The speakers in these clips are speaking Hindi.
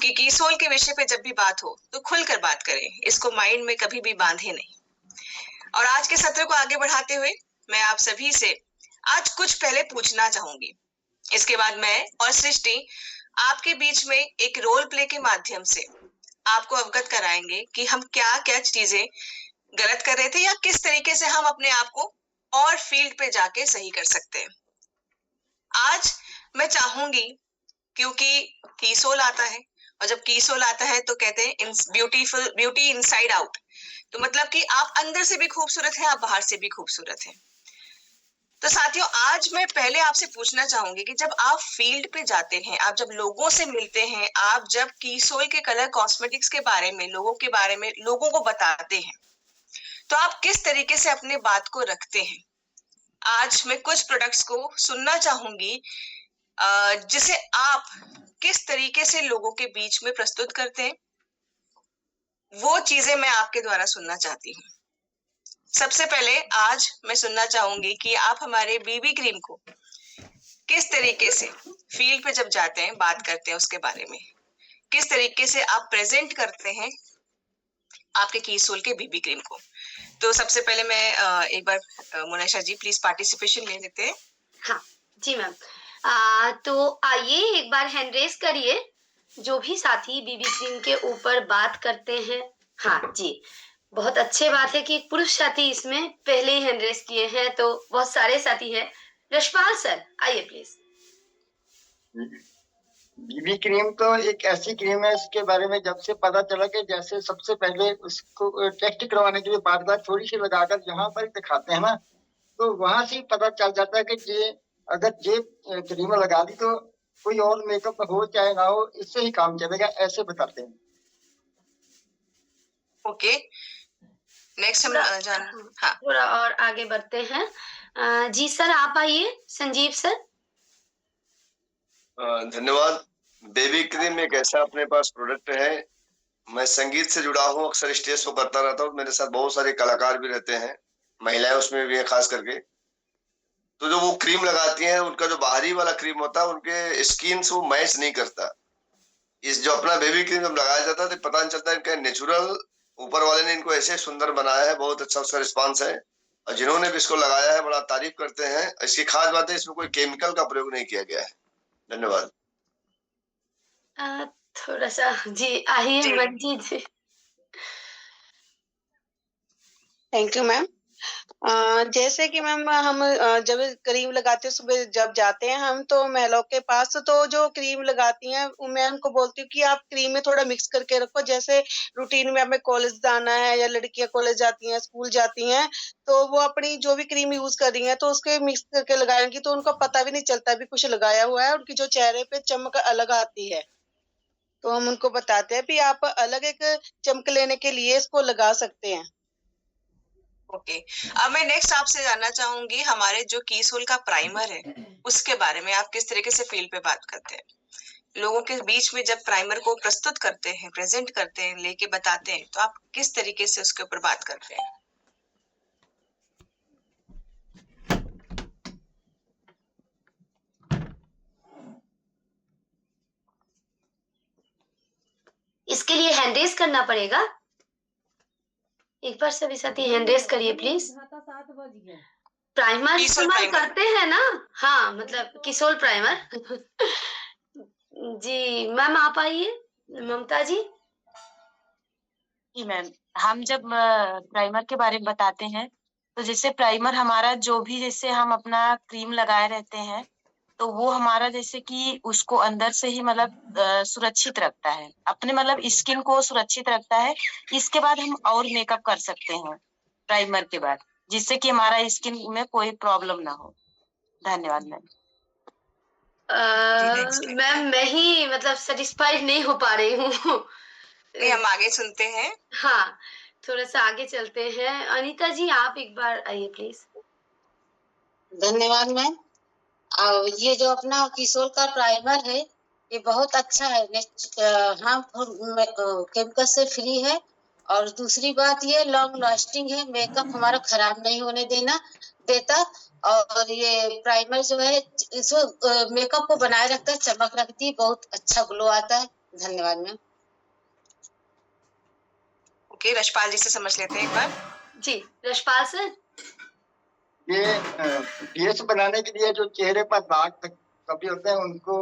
कि कीसोल के विषय पे जब भी बात हो तो खुलकर बात करें, इसको माइंड में कभी भी बांधे नहीं। और आज के सत्र को आगे बढ़ाते हुए मैं आप सभी से आज कुछ पहले पूछना चाहूंगी। इसके बाद मैं और सृष्टि आपके बीच में एक रोल प्ले के माध्यम से आपको अवगत कराएंगे कि हम क्या क्या चीजें गलत कर रहे थे या किस तरीके से हम अपने आप को और फील्ड पे जाके सही कर सकते हैं। आज मैं चाहूंगी, क्योंकि कीसोल आता है और जब कीसोल आता है तो कहते हैं ब्यूटी इनसाइड आउट, तो मतलब कि आप अंदर से भी खूबसूरत हैं, आप बाहर से भी खूबसूरत हैं। तो साथियों, आज मैं पहले आपसे पूछना चाहूंगी कि जब आप फील्ड पे जाते हैं, आप जब लोगों से मिलते हैं, आप जब कीसोल के कलर कॉस्मेटिक्स के बारे में लोगों को बताते हैं, तो आप किस तरीके से अपने बात को रखते हैं। आज मैं कुछ प्रोडक्ट्स को सुनना चाहूंगी जिसे आप किस तरीके से लोगों के बीच में प्रस्तुत करते हैं, वो चीजें मैं आपके द्वारा सुनना चाहती हूँ। सबसे पहले आज मैं सुनना चाहूंगी कि आप हमारे बीबी क्रीम को किस तरीके से फील्ड पे जब जाते हैं, बात करते हैं उसके बारे में, किस तरीके से आप प्रेजेंट करते हैं आपके कीसोल के बीबी क्रीम को। तो सबसे पहले मैं एक बार मोनाशा जी प्लीज पार्टिसिपेशन ले लेते हैं। हाँ जी मैम। तो आइए एक बार हैंड रेस करिए जो भी साथी बीबी क्रीम के ऊपर बात करते हैं। हाँ जी, बहुत अच्छी बात है कि एक पुरुष साथी इसमें पहले ही हैंड रेस किए हैं, तो बहुत सारे साथी हैं। रशपाल सर आइए प्लीज। बीबी क्रीम तो एक ऐसी क्रीम है, इसके बारे में जब से पता चला कि जैसे सबसे पहले उसको टेस्ट करवाने के लिए बार थोड़ी सी लगाकर जहाँ पर दिखाते हैं ना, तो वहां से पता चल जाता है कि ये अगर ये क्रीम लगा दी तो कोई और मेकअप हो चाहे ना हो, इससे ही काम चलेगा, ऐसे बताते हैं। ओके, नेक्स्ट हम हाँ थोड़ा और आगे बढ़ते हैं। जी सर आप आइए, संजीव सर। धन्यवाद। बेबी क्रीम एक ऐसा अपने पास प्रोडक्ट है। मैं संगीत से जुड़ा हूँ, अक्सर स्टेज शो करता रहता हूँ, मेरे साथ बहुत सारे कलाकार भी रहते हैं, महिलाएं उसमें भी है खास करके। तो जो वो क्रीम लगाती हैं, उनका जो बाहरी वाला क्रीम होता है उनके स्किन से वो मैच नहीं करता। इस जो अपना बेबी क्रीम जब लगाया जाता है तो पता नहीं चलता इनका नेचुरल, ऊपर वाले ने इनको ऐसे सुंदर बनाया है, बहुत अच्छा उसका रिस्पांस है। और जिन्होंने भी इसको लगाया है बड़ा तारीफ करते हैं। इसकी खास बात है इसमें कोई केमिकल का प्रयोग नहीं किया गया है। धन्यवाद। थोड़ा सा जी आइए Manjeet ji. Thank you ma'am. जैसे कि मैम हम जब क्रीम लगाते हैं, सुबह जब जाते हैं हम तो महिलाओं के पास, तो जो क्रीम लगाती हैं मैं उनको बोलती हूँ कि आप क्रीम में थोड़ा मिक्स करके रखो। जैसे रूटीन में हमें कॉलेज जाना है या लड़कियां कॉलेज जाती हैं, स्कूल जाती हैं, तो वो अपनी जो भी क्रीम यूज कर रही हैं तो उसके मिक्स करके लगाएंगी तो उनको पता भी नहीं चलता भी कुछ लगाया हुआ है, उनकी जो चेहरे पे चमक अलग आती है। तो हम उनको बताते हैं भी आप अलग एक चमक लेने के लिए इसको लगा सकते हैं। ओके, अब मैं नेक्स्ट आपसे जानना चाहूंगी हमारे जो कीसोल का प्राइमर है उसके बारे में आप किस तरीके से फील्ड पे बात करते हैं, लोगों के बीच में जब प्राइमर को प्रस्तुत करते हैं, प्रेजेंट करते हैं, लेके बताते हैं, तो आप किस तरीके से उसके ऊपर बात करते हैं। इसके लिए हैंड रेस करना पड़ेगा। एक बार सभी साथी हैंड रेस करिए प्लीज। प्राइमर इस्तेमाल करते हैं ना? हाँ मतलब किसोल प्राइमर। जी मैम आप आइए, ममता जी। जी मैम, हम जब प्राइमर के बारे में बताते हैं तो जैसे प्राइमर हमारा जो भी, जैसे हम अपना क्रीम लगाए रहते हैं तो वो हमारा जैसे कि उसको अंदर से ही मतलब सुरक्षित रखता है, अपने मतलब स्किन को सुरक्षित रखता है। इसके बाद हम और मेकअप कर सकते हैं प्राइमर के बाद, जिससे कि हमारा स्किन में कोई प्रॉब्लम ना हो। धन्यवाद मैम। मैम मैं ही मतलब सेटिस्फाइड नहीं हो पा रही हूँ। हम आगे सुनते हैं। हाँ थोड़ा सा आगे चलते हैं। अनीता जी आप एक बार आइए प्लीज। धन्यवाद मैम। ये जो अपना किशोर का प्राइमर है ये बहुत अच्छा है, केमिकल से फ्री है। और दूसरी बात ये लॉन्ग लास्टिंग है, मेकअप हमारा खराब नहीं होने देता। और ये प्राइमर जो है इसको मेकअप को बनाए रखता है, चमक रखती है, बहुत अच्छा ग्लो आता है। धन्यवाद मैम। ओके, रशपाल जी से समझ लेते हैं एक बार। जी रशपाल सर। ये फेस बनाने के लिए जो चेहरे पर दाग कभी होते हैं उनको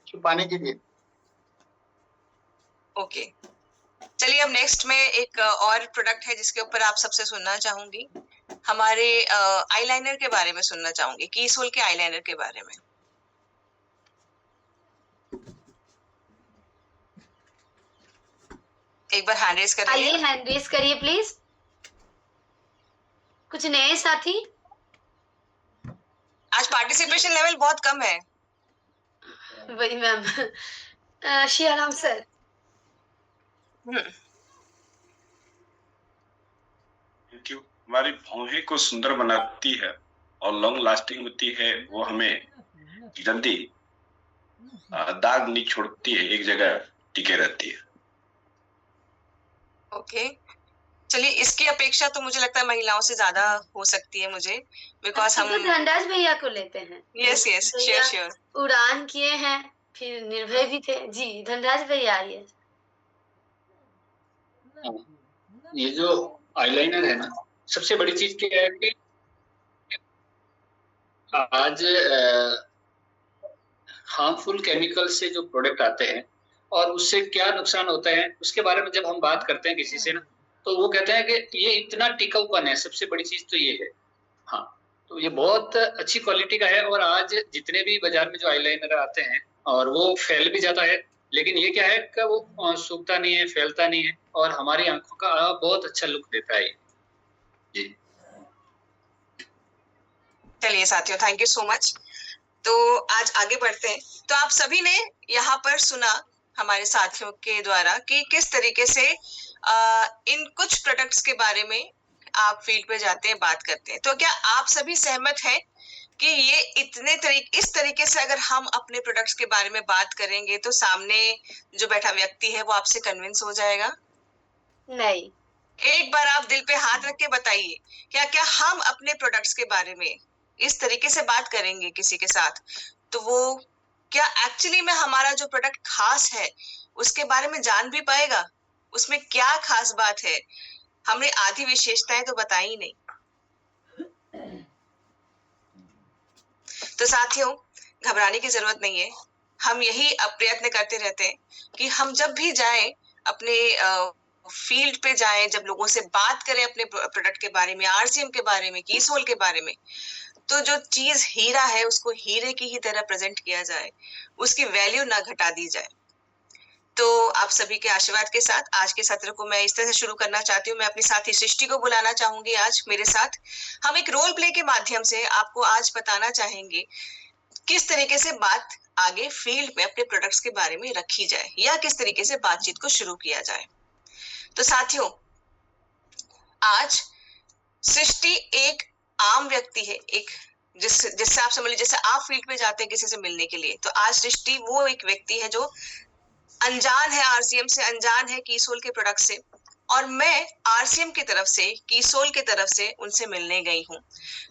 छुपाने के लिए। ओके, चलिए अब नेक्स्ट में एक और प्रोडक्ट है जिसके ऊपर आप सबसे सुनना चाहूंगी। हमारे आईलाइनर के बारे में सुनना चाहूंगी, कीसोल के आईलाइनर के बारे में। एक बार हैंड रेज करिए। आइए हैंड रेज करिए प्लीज। कुछ नए साथी? आज पार्टिसिपेशन लेवल बहुत कम है। वही ma'am. Siyaram sir. Thank you. हमारी भौहें को सुंदर बनाती है और लॉन्ग लास्टिंग होती है। वो हमें जल्दी दाग नहीं छोड़ती है, एक जगह टिके रहती है। ओके, चलिए इसकी अपेक्षा तो मुझे लगता है महिलाओं से ज्यादा हो सकती है मुझे, बिकॉज हम धनराज भैया को लेते हैं। Yes yes, sure sure. उड़ान किए हैं, फिर निर्भय भी थे। जी धनराज भैया आइए। ये जो आईलाइनर है ना, सबसे बड़ी चीज क्या है कि आज हार्मफुल केमिकल से जो प्रोडक्ट आते हैं और उससे क्या नुकसान होता है उसके बारे में जब हम बात करते हैं किसी से ना, तो वो कहते हैं कि ये इतना टिकाऊपन है। सबसे बड़ी चीज तो ये है। हाँ, तो ये बहुत अच्छी क्वालिटी का है। और आज जितने भी बाजार में जो आईलाइनर आते हैं और वो फैल भी जाता है, लेकिन ये क्या है कि वो सूखता नहीं है, फैलता नहीं है और हमारी आंखों का बहुत अच्छा लुक देता है। जी चलिए साथियों, थैंक यू सो मच। तो आज आगे बढ़ते हैं। तो आप सभी ने यहाँ पर सुना हमारे साथियों के द्वारा कि किस तरीके से इन कुछ प्रोडक्ट्स के बारे में आप फील्ड पे जाते हैं, बात करते हैं। तो क्या आप सभी सहमत हैं कि ये इस तरीके से अगर हम अपने प्रोडक्ट्स के बारे में बात करेंगे तो सामने जो बैठा व्यक्ति है वो आपसे कन्विंस हो जाएगा? नहीं। एक बार आप दिल पे हाथ रख के बताइए, क्या हम अपने प्रोडक्ट्स के बारे में इस तरीके से बात करेंगे किसी के साथ, तो वो क्या एक्चुअली में हमारा जो प्रोडक्ट खास है उसके बारे में जान भी पाएगा? उसमें क्या खास बात है? हमने आधी विशेषताएं तो बताई ही नहीं। तो साथियों, घबराने की जरूरत नहीं है। हम यही प्रयत्न करते रहते हैं कि हम जब भी जाएं अपने फील्ड पे जाएं, जब लोगों से बात करें अपने प्रोडक्ट के बारे में, आरसीएम के बारे में, कीसोल के बारे में, तो जो चीज हीरा है उसको हीरे की ही तरह प्रेजेंट किया जाए, उसकी वैल्यू ना घटा दी जाए। तो आप सभी के आशीर्वाद के साथ आज के सत्र को मैं इस तरह से शुरू करना चाहती हूँ। मैं अपनी साथी सृष्टि को बुलाना चाहूंगी आज मेरे साथ। हम एक रोल प्ले के माध्यम से आपको आज बताना चाहेंगे किस तरीके से बात आगे फील्ड में अपने प्रोडक्ट्स के बारे में रखी जाए या किस तरीके से बातचीत को शुरू किया जाए। तो साथियों, आज सृष्टि एक आम व्यक्ति है, एक जिससे आप समझ लीजिए जैसे आप फील्ड पे जाते हैं किसी से मिलने के लिए, तो आज सृष्टि वो एक व्यक्ति है जो अनजान है आरसीएम से, अनजान है कीसोल के प्रोडक्ट से, और मैं आरसीएम की तरफ से, कीसोल की तरफ से उनसे मिलने गई हूँ।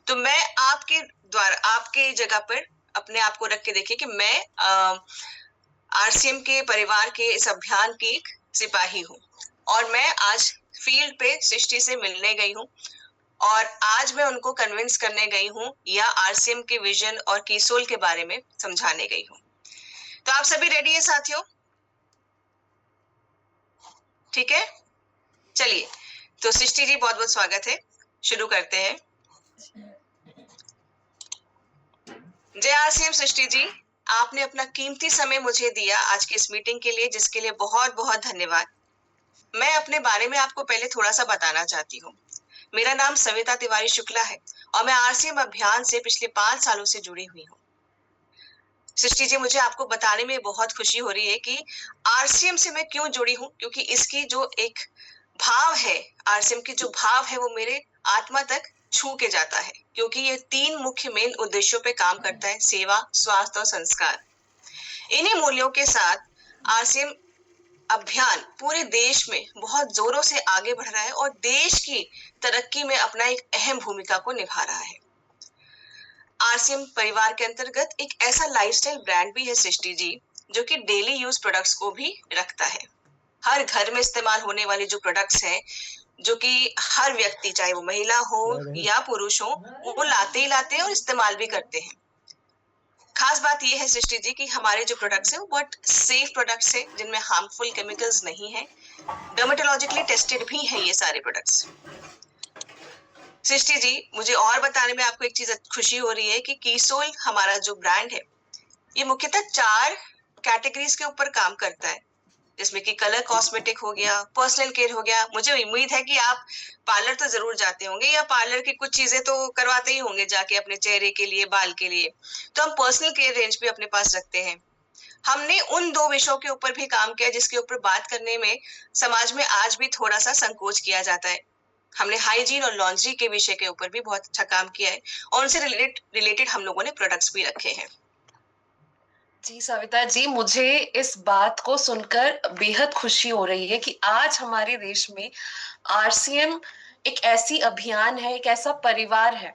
तो मैं आपके द्वारा, आपके जगह पर अपने आप को रख के देखिए कि मैं आरसीएम के परिवार के इस अभियान की एक सिपाही हूँ और मैं आज फील्ड पे सृष्टि से मिलने गई हूँ और आज मैं उनको कन्विंस करने गई हूँ या आरसीएम के विजन और कीसोल के बारे में समझाने गई हूँ। तो आप सभी रेडी है साथियों? ठीक है, चलिए। तो सृष्टि जी, बहुत बहुत स्वागत है। शुरू करते हैं। जय आरसीएम सृष्टि जी, आपने अपना कीमती समय मुझे दिया आज की इस मीटिंग के लिए, जिसके लिए बहुत बहुत धन्यवाद। मैं अपने बारे में आपको पहले थोड़ा सा बताना चाहती हूँ। मेरा नाम सविता तिवारी शुक्ला है और मैं आरसीएम अभियान से पिछले 5 सालों से जुड़ी हुई हूँ। सृष्टि जी, मुझे आपको बताने में बहुत खुशी हो रही है कि आरसीएम से मैं क्यों जुड़ी हूँ, क्योंकि इसकी जो एक भाव है, आरसीएम की जो भाव है, वो मेरे आत्मा तक छू के जाता है, क्योंकि ये 3 मुख्य मेन उद्देश्यों पे काम करता है: सेवा, स्वास्थ्य और संस्कार। इन्हीं मूल्यों के साथ आरसीएम अभियान पूरे देश में बहुत जोरों से आगे बढ़ रहा है और देश की तरक्की में अपना एक अहम भूमिका को निभा रहा है। आरसीएम परिवार के अंतर्गत एक ऐसा लाइफस्टाइल ब्रांड भी है सृष्टि जी, जो कि डेली यूज प्रोडक्ट्स को भी रखता है। हर घर में इस्तेमाल होने वाले जो प्रोडक्ट्स हैं, जो कि हर व्यक्ति, चाहे वो महिला हो या पुरुष हो, वो लाते ही लाते हैं और इस्तेमाल भी करते हैं। खास बात ये है सृष्टि जी कि हमारे जो प्रोडक्ट्स हैं वो बहुत सेफ प्रोडक्ट्स हैं, जिनमें हार्मफुल केमिकल्स नहीं है, डर्मेटोलॉजिकली टेस्टेड भी हैं ये सारे प्रोडक्ट्स। सृष्टि जी, मुझे और बताने में आपको एक चीज खुशी हो रही है कि कीसोल हमारा जो ब्रांड है, ये मुख्यतः 4 कैटेगरीज के ऊपर काम करता है, जिसमें कि कलर कॉस्मेटिक हो गया, पर्सनल केयर हो गया। मुझे उम्मीद है कि आप पार्लर तो जरूर जाते होंगे या पार्लर की कुछ चीजें तो करवाते ही होंगे जाके अपने चेहरे के लिए, बाल के लिए। तो हम पर्सनल केयर रेंज भी अपने पास रखते हैं। हमने उन 2 विषयों के ऊपर भी काम किया जिसके ऊपर बात करने में समाज में आज भी थोड़ा सा संकोच किया जाता है। हमने हाइजीन और लॉन्ड्री के विषय के ऊपर भी बहुत अच्छा काम किया है और उनसे रिलेटेड हम लोगों ने प्रोडक्ट्स भी रखे हैं। जी सविता जी, मुझे इस बात को सुनकर बेहद खुशी हो रही है कि आज हमारे देश में आरसीएम एक ऐसी अभियान है, एक ऐसा परिवार है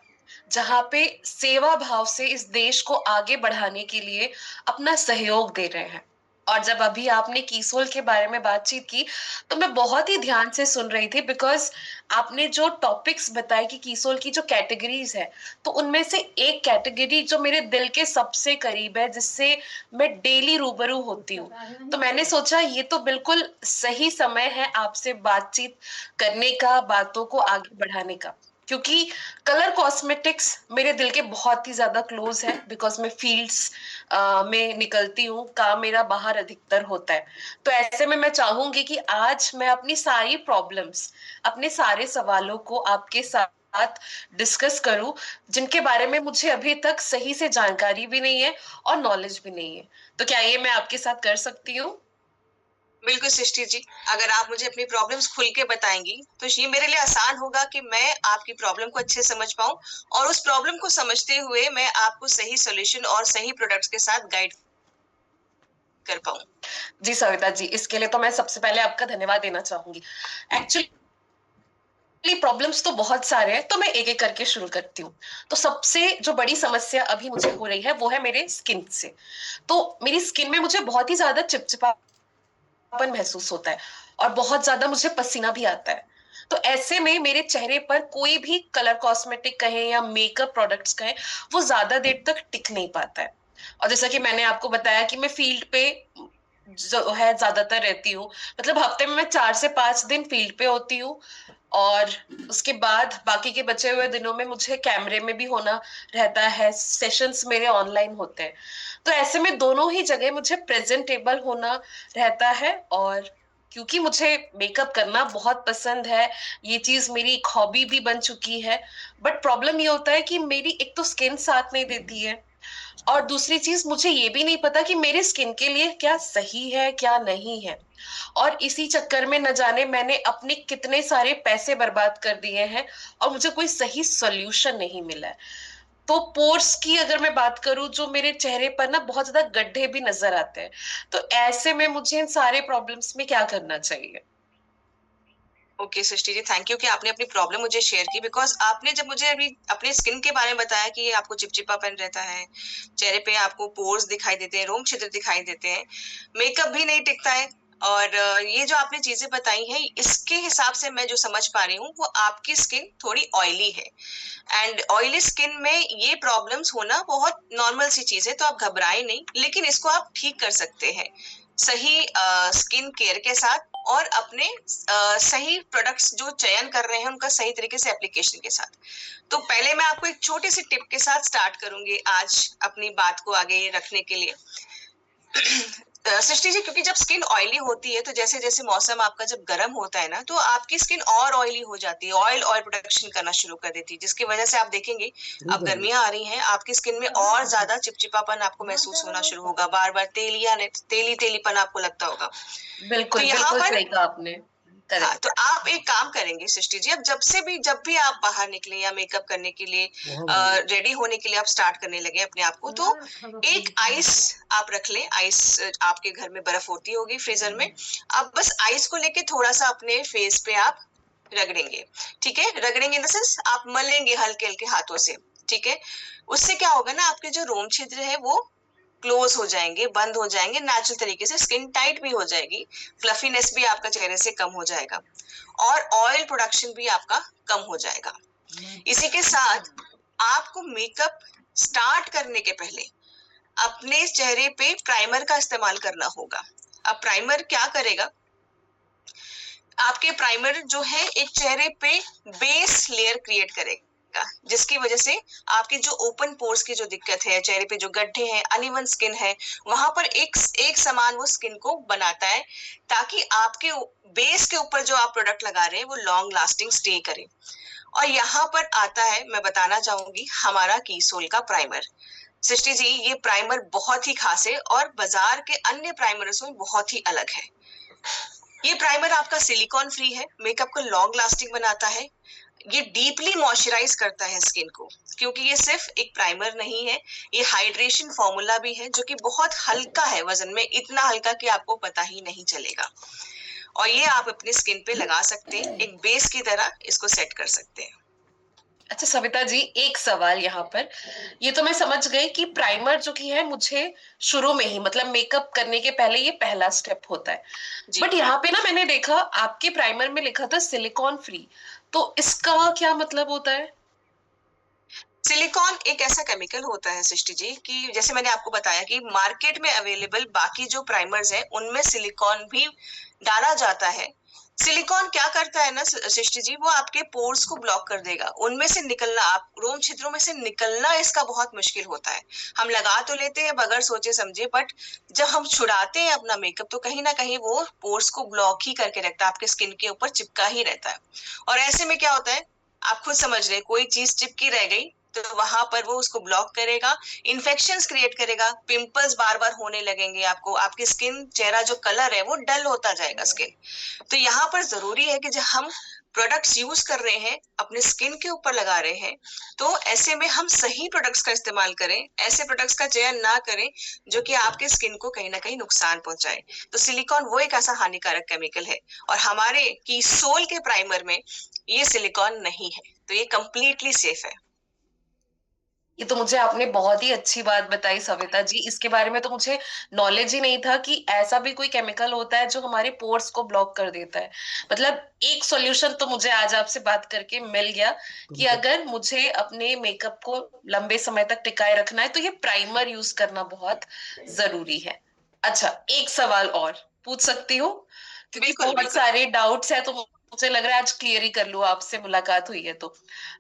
जहाँ पे सेवा भाव से इस देश को आगे बढ़ाने के लिए अपना सहयोग दे रहे हैं। और जब अभी आपने कीसोल के बारे में बातचीत की तो मैं बहुत ही ध्यान से सुन रही थी, बिकॉज आपने जो टॉपिक्स बताए कि कीसोल की जो कैटेगरीज है, तो उनमें से एक कैटेगरी जो मेरे दिल के सबसे करीब है, जिससे मैं डेली रूबरू होती हूँ, तो मैंने सोचा ये तो बिल्कुल सही समय है आपसे बातचीत करने का, बातों को आगे बढ़ाने का, क्योंकि कलर कॉस्मेटिक्स मेरे दिल के बहुत ही ज्यादा क्लोज है, बिकॉज मैं फील्ड्स में निकलती हूँ, काम मेरा बाहर अधिकतर होता है। तो ऐसे में मैं चाहूंगी कि आज मैं अपनी सारी प्रॉब्लम्स, अपने सारे सवालों को आपके साथ डिस्कस करूं, जिनके बारे में मुझे अभी तक सही से जानकारी भी नहीं है और नॉलेज भी नहीं है। तो क्या ये मैं आपके साथ कर सकती हूँ? बिल्कुल सृष्टि जी, अगर आप मुझे अपनी प्रॉब्लम्स खुल के बताएंगी तो ये मेरे लिए आसान होगा कि मैं आपकी प्रॉब्लम को अच्छे से समझ पाऊं और उस प्रॉब्लम को समझते हुए मैं आपको सही सॉल्यूशन और सही प्रोडक्ट्स के साथ गाइड कर पाऊं। जी सविता जी, इसके लिए तो मैं सबसे पहले आपका धन्यवाद देना चाहूंगी। एक्चुअली प्रॉब्लम्स तो बहुत सारे हैं, तो मैं एक एक करके शुरू करती हूँ। तो सबसे जो बड़ी समस्या अभी मुझे हो रही है वो है मेरे स्किन से। तो मेरी स्किन में मुझे बहुत ही ज्यादा चिपचिपापन महसूस होता है और बहुत ज्यादा मुझे पसीना भी आता है। तो ऐसे में मेरे चेहरे पर कोई भी कलर कॉस्मेटिक कहें या मेकअप प्रोडक्ट्स कहें, वो ज्यादा देर तक टिक नहीं पाता है। और जैसा कि मैंने आपको बताया कि मैं फील्ड पे जो है ज्यादातर रहती हूँ, मतलब हफ्ते में मैं 4 से 5 दिन फील्ड पे होती हूँ और उसके बाद बाकी के बचे हुए दिनों में मुझे कैमरे में भी होना रहता है, सेशंस मेरे ऑनलाइन होते हैं। तो ऐसे में दोनों ही जगह मुझे प्रेजेंटेबल होना रहता है। और क्योंकि मुझे मेकअप करना बहुत पसंद है, ये चीज मेरी एक हॉबी भी बन चुकी है, बट प्रॉब्लम ये होता है कि मेरी एक तो स्किन साथ नहीं देती है और दूसरी चीज मुझे ये भी नहीं पता कि मेरे स्किन के लिए क्या सही है क्या नहीं है। और इसी चक्कर में न जाने मैंने अपने कितने सारे पैसे बर्बाद कर दिए हैं और मुझे कोई सही सॉल्यूशन नहीं मिला है। तो पोर्स की अगर मैं बात करूं, जो मेरे चेहरे पर ना बहुत ज्यादा गड्ढे भी नजर आते हैं, तो ऐसे में मुझे इन सारे प्रॉब्लम्स में क्या करना चाहिए? Okay Srishti ji, thank you कि आपने अपनी प्रॉब्लम मुझे शेयर की, बिकॉज आपने जब मुझे अभी अपने स्किन के बारे में बताया कि आपको चिपचिपापन रहता है, चेहरे पे आपको पोर्स दिखाई देते हैं, रोम छिद्र दिखाई देते हैं, मेकअप भी नहीं टिकता है, और ये जो आपने चीजें बताई हैं, इसके हिसाब से मैं जो समझ पा रही हूँ वो आपकी स्किन थोड़ी ऑयली है, एंड ऑयली स्किन में ये प्रॉब्लम्स होना बहुत नॉर्मल सी चीज है, तो आप घबराएं नहीं, लेकिन इसको आप ठीक कर सकते हैं सही स्किन केयर के साथ और अपने सही प्रोडक्ट्स जो चयन कर रहे हैं उनका सही तरीके से एप्लीकेशन के साथ। तो पहले मैं आपको एक छोटी सी टिप के साथ स्टार्ट करूंगी आज अपनी बात को आगे रखने के लिए। सृष्टि जी, क्योंकि जब स्किन ऑयली होती है तो जैसे जैसे मौसम आपका जब गर्म होता है ना, तो आपकी स्किन और ऑयली हो जाती है, ऑयल प्रोडक्शन करना शुरू कर देती है, जिसकी वजह से आप देखेंगे अब गर्मियां आ रही हैं, आपकी स्किन में और ज्यादा चिपचिपापन आपको महसूस होना शुरू होगा, बार बार तेलीपन आपको लगता होगा। बिल्कुल तो यहाँ बिल्कुल पर सही कहा आपने। हाँ, तो आप एक काम करेंगे सृष्टि जी, अब जब भी आप बाहर निकले या मेकअप करने के लिए रेडी होने के लिए आप स्टार्ट करने लगे अपने आप को, तो एक आइस आप रख लें। आइस आपके घर में बर्फ होती होगी फ्रीजर में, आप बस आइस को लेके थोड़ा सा अपने फेस पे आप रगड़ेंगे, ठीक है? रगड़ेंगे इन द सेंस आप मलेंगे हल्के हल्के हाथों से, ठीक है? उससे क्या होगा ना, आपके जो रोम छिद्र है वो क्लोज हो जाएंगे, बंद हो जाएंगे, नेचुरल तरीके से स्किन टाइट भी हो जाएगी, फ्लफीनेस भी आपका चेहरे से कम हो जाएगा और ऑयल प्रोडक्शन भी आपका कम हो जाएगा। इसी के साथ आपको मेकअप स्टार्ट करने के पहले अपने चेहरे पे प्राइमर का इस्तेमाल करना होगा। अब प्राइमर क्या करेगा, आपके प्राइमर जो है एक चेहरे पे बेस लेयर क्रिएट करेगा, जिसकी वजह से आपके जो ओपन पोर्स की जो दिक्कत है, चेहरे पे जो गड्ढे हैं, अनइवन स्किन है, वहां पर एक समान वो स्किन को बनाता है, ताकि आपके बेस के ऊपर जो आप प्रोडक्ट लगा रहे हैं वो लॉन्ग लास्टिंग स्टे करे। और यहाँ पर आता है, मैं बताना चाहूंगी, हमारा कीसोल का प्राइमर। सृष्टि जी, ये प्राइमर बहुत ही खास है और बाजार के अन्य प्राइमरों से बहुत ही अलग है। ये प्राइमर आपका सिलिकॉन फ्री है, मेकअप को लॉन्ग लास्टिंग बनाता है, ये डीपली मॉइस्चराइज करता है स्किन को, क्योंकि ये सिर्फ एक प्राइमर नहीं है, ये हाइड्रेशन फॉर्मूला भी है, जो कि बहुत हल्का है वजन में, इतना हल्का कि आपको पता ही नहीं चलेगा। और ये आप अपनी स्किन पे लगा सकते हैं, एक बेस की तरह इसको सेट कर सकते हैं। अच्छा सविता जी, एक सवाल यहाँ पर, ये तो मैं समझ गई कि प्राइमर जो कि है मुझे शुरू में ही, मतलब मेकअप करने के पहले ये पहला स्टेप होता है, बट यहाँ पे ना मैंने देखा आपके प्राइमर में लिखा था सिलिकॉन फ्री, तो इसका क्या मतलब होता है? सिलिकॉन एक ऐसा केमिकल होता है सृष्टि जी कि जैसे मैंने आपको बताया कि मार्केट में अवेलेबल बाकी जो प्राइमर्स हैं उनमें सिलिकॉन भी डाला जाता है। सिलिकॉन क्या करता है ना सृष्टि जी, वो आपके पोर्स को ब्लॉक कर देगा, उनमें से निकलना, आप रोम छिद्रों में से निकलना इसका बहुत मुश्किल होता है। हम लगा तो लेते हैं बगैर सोचे समझे, बट जब हम छुड़ाते हैं अपना मेकअप तो कहीं ना कहीं वो पोर्स को ब्लॉक ही करके रखता है, आपके स्किन के ऊपर चिपका ही रहता है। और ऐसे में क्या होता है, आप खुद समझ रहे, कोई चीज चिपकी रह गई तो वहां पर वो उसको ब्लॉक करेगा, इन्फेक्शंस क्रिएट करेगा, पिंपल्स बार बार होने लगेंगे आपको, आपकी स्किन, चेहरा जो कलर है वो डल होता जाएगा स्किन। तो यहाँ पर जरूरी है कि जब हम प्रोडक्ट्स यूज कर रहे हैं, अपने स्किन के ऊपर लगा रहे हैं, तो ऐसे में हम सही प्रोडक्ट्स का इस्तेमाल करें, ऐसे प्रोडक्ट्स का चयन ना करें जो कि आपके स्किन को कहीं ना कहीं नुकसान पहुंचाए। तो सिलिकॉन वो एक ऐसा हानिकारक केमिकल है, और हमारे कीसोल के प्राइमर में ये सिलिकॉन नहीं है, तो ये कंप्लीटली सेफ है। ये तो मुझे आपने बहुत ही अच्छी बात बताई सविता जी, इसके बारे में तो मुझे नॉलेज ही नहीं था कि ऐसा भी कोई केमिकल होता है जो हमारे पोर्स को ब्लॉक कर देता है। मतलब एक सॉल्यूशन तो मुझे आज आपसे बात करके मिल गया कि अगर मुझे अपने मेकअप को लंबे समय तक टिकाए रखना है तो ये प्राइमर यूज करना बहुत जरूरी है। अच्छा, एक सवाल और पूछ सकती हूँ? क्योंकि बहुत सारे डाउट्स है, तो मुझे लग रहा है आज क्लियर ही कर लूं, आपसे मुलाकात हुई है तो।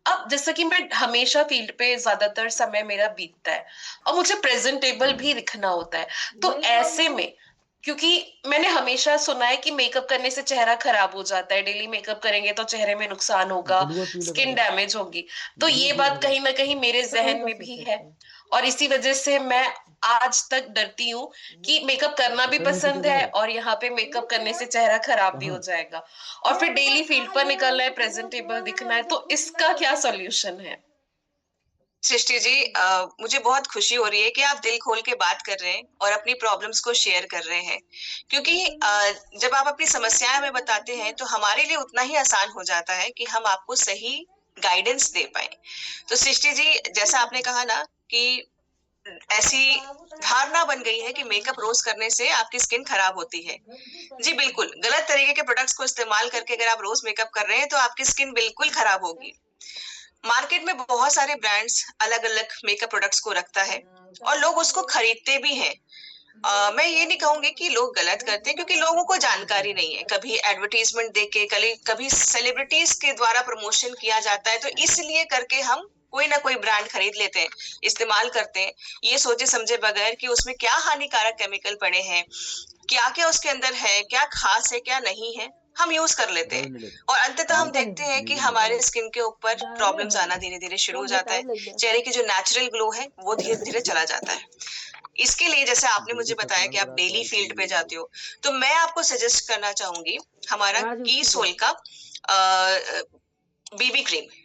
अब जैसा कि मैं हमेशा फील्ड पे ज्यादातर समय मेरा बीतता है और मुझे प्रेजेंटेबल भी दिखना होता है, तो ऐसे में, क्योंकि मैंने हमेशा सुना है कि मेकअप करने से चेहरा खराब हो जाता है, डेली मेकअप करेंगे तो चेहरे में नुकसान होगा, स्किन डैमेज होगी, तो ये बात कहीं ना कहीं मेरे जहन में भी है, और इसी वजह से मैं आज तक डरती हूँ कि मेकअप करना भी पसंद है और यहाँ पे मेकअप करने से चेहरा खराब भी हो जाएगा, और फिर डेली फील्ड पर निकलना है, प्रेजेंटेबल दिखना है, तो इसका क्या सॉल्यूशन है? सृष्टि जी, मुझे बहुत खुशी हो रही है कि आप दिल खोल के बात कर रहे हैं और अपनी प्रॉब्लम्स को शेयर कर रहे हैं, क्योंकि जब आप अपनी समस्याएं हमें बताते हैं तो हमारे लिए उतना ही आसान हो जाता है कि हम आपको सही गाइडेंस दे पाए। तो सृष्टि जी, जैसा आपने कहा ना कि ऐसी धारणा बन गई है कि मेकअप रोज करने से आपकी स्किन खराब होती है। जी बिल्कुल, गलत तरीके के प्रोडक्ट्स को इस्तेमाल करके अगर आप रोज मेकअप कर रहे हैं तो आपकी स्किन बिल्कुल खराब होगी। मार्केट में बहुत सारे ब्रांड्स अलग अलग मेकअप प्रोडक्ट्स को रखता है और लोग उसको खरीदते भी हैं। मैं ये नहीं कहूंगी कि लोग गलत करते हैं, क्योंकि लोगों को जानकारी नहीं है, कभी एडवर्टीजमेंट देख के, कभी सेलिब्रिटीज के द्वारा प्रमोशन किया जाता है, तो इसलिए करके हम कोई ना कोई ब्रांड खरीद लेते हैं, इस्तेमाल करते हैं, ये सोचे समझे बगैर कि उसमें क्या हानिकारक केमिकल पड़े हैं, क्या क्या उसके अंदर है, क्या खास है क्या नहीं है, हम यूज कर लेते हैं, और अंततः हम देखते हैं कि हमारे स्किन के ऊपर प्रॉब्लम्स आना धीरे धीरे शुरू हो जाता है, चेहरे की जो नेचुरल ग्लो है वो धीरे धीरे चला जाता है। इसके लिए जैसे आपने मुझे बताया कि आप डेली फील्ड पे जाते हो, तो मैं आपको सजेस्ट करना चाहूंगी हमारा कीसोल का बीबी क्रीम।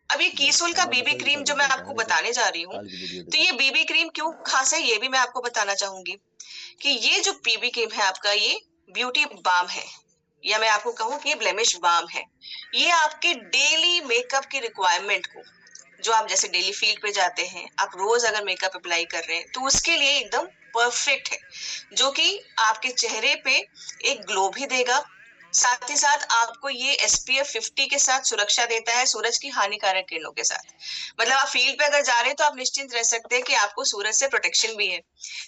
अब ये कीसोल का बीबी क्रीम जो मैं आपको बताने जा रही हूँ, तो ये बीबी क्रीम क्यों खास है ये भी मैं आपको बताना चाहूंगी कि ये जो बीबी क्रीम है आपका, ये ब्यूटी बाम है, या मैं आपको कहूँ कि ये ब्लेमिश बाम है। ये आपके डेली मेकअप की रिक्वायरमेंट को जो आप जैसे डेली फील्ड पे जाते हैं, आप रोज अगर मेकअप अप्लाई कर रहे हैं तो उसके लिए एकदम परफेक्ट है, जो कि आपके चेहरे पे एक ग्लो भी देगा, साथ ही साथ आपको ये SPF 50 के साथ सुरक्षा देता है सूरज की हानिकारक किरणों के साथ। मतलब आप फील्ड पे अगर जा रहे हैं तो आप निश्चिंत रह सकते हैं कि आपको सूरज से प्रोटेक्शन भी है।